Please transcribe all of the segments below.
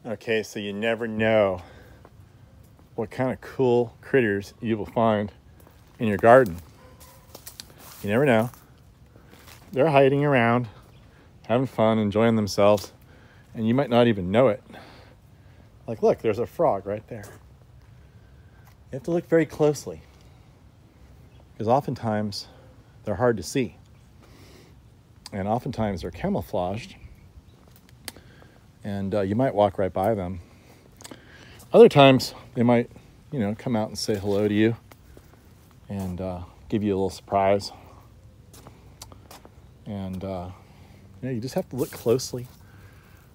Okay, so you never know what kind of cool critters you will find in your garden. You never know. They're hiding around, having fun, enjoying themselves, and you might not even know it. Like, look, there's a frog right there. You have to look very closely because oftentimes they're hard to see. And oftentimes they're camouflaged, and you might walk right by them. Other times they might, come out and say hello to you and give you a little surprise. And you just have to look closely.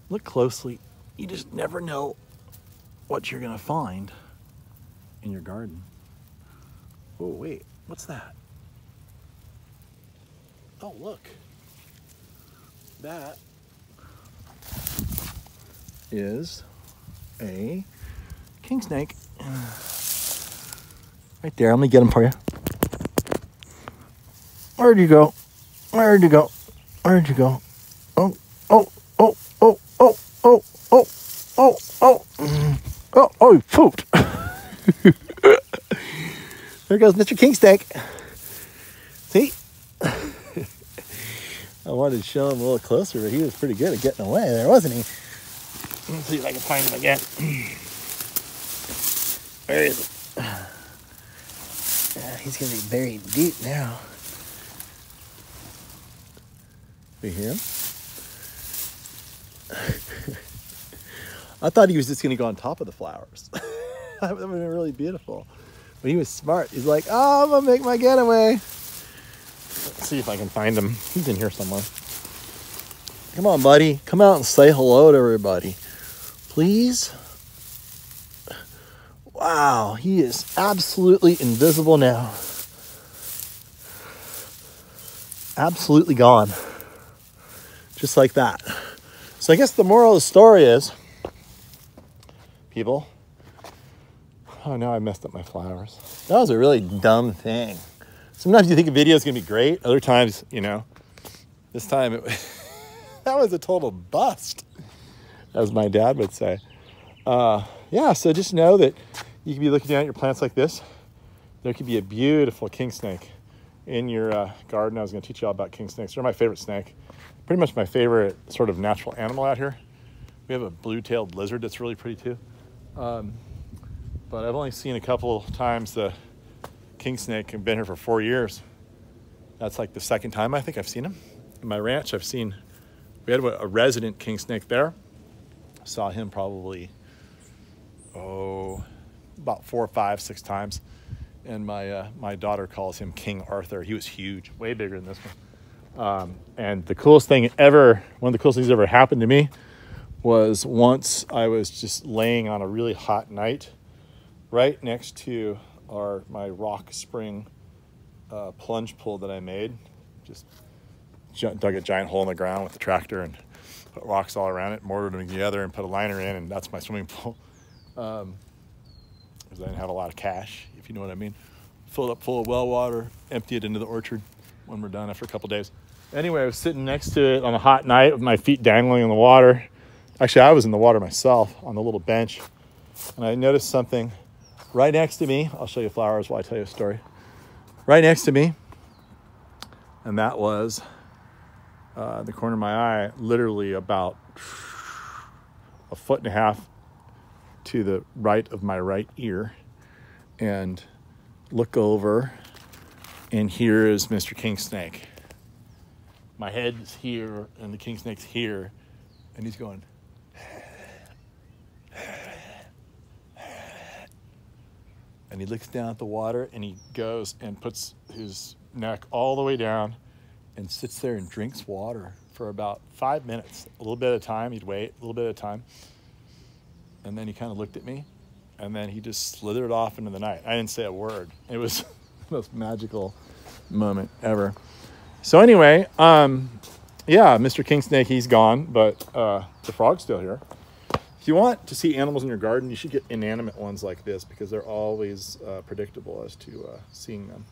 Look closely. You just never know what you're gonna find in your garden. Oh wait, what's that? Oh look. That is a king snake. Right there, let me get him for you. Where'd you go? Where'd you go? Where'd you go? Oh, oh, oh, oh, oh, oh, oh, oh, oh. Oh, you pooped. There goes Mr. King Snake. See? I wanted to show him a little closer, but he was pretty good at getting away there, wasn't he? Let's see if I can find him again. Where is he? He's going to be buried deep now. You hear him? I thought he was just going to go on top of the flowers. That would have been really beautiful. But he was smart. He's like, oh, I'm going to make my getaway. Let's see if I can find him. He's in here somewhere. Come on, buddy. Come out and say hello to everybody. Please. Wow, he is absolutely invisible now. Absolutely gone. Just like that. So I guess the moral of the story is, people, oh, now I messed up my flowers. That was a really dumb thing. Sometimes you think a video is going to be great. Other times, this time that was a total bust, as my dad would say. So just know that you can be looking down at your plants like this. There could be a beautiful king snake in your garden. I was going to teach you all about king snakes. They're my favorite snake. Pretty much my favorite sort of natural animal out here. We have a blue-tailed lizard that's really pretty too. But I've only seen a couple times the king snake. I've been here for 4 years. That's like the second time I think I've seen him. In my ranch, we had a resident king snake there. Saw him probably, about 4, 5, 6 times. And my daughter calls him King Arthur. He was huge, way bigger than this one. And the coolest thing ever, one of the coolest things ever happened to me was once I was just laying on a really hot night right next to my rock spring plunge pool that I made. Just dug a giant hole in the ground with the tractor and put rocks all around it, mortared them together and put a liner in, and that's my swimming pool. Because I didn't have a lot of cash, if you know what I mean. Fill it up full of well water, empty it into the orchard when we're done after a couple days. Anyway, I was sitting next to it on a hot night with my feet dangling in the water. Actually, I was in the water myself on the little bench, and I noticed something right next to me. I'll show you flowers while I tell you a story. Right next to me, and that was the corner of my eye, literally about 1.5 feet to the right of my right ear, and look over, and here is Mr. King Snake. My head's here, and the king snake's here, and he's going. And he looks down at the water, and he goes and puts his neck all the way down and sits there and drinks water for about 5 minutes. A little bit at a time. He'd wait a little bit at a time. And then he kind of looked at me, and then he just slithered off into the night. I didn't say a word. It was the most magical moment ever. So anyway, Mr. King Snake, he's gone, but the frog's still here. If you want to see animals in your garden, you should get inanimate ones like this because they're always predictable as to seeing them.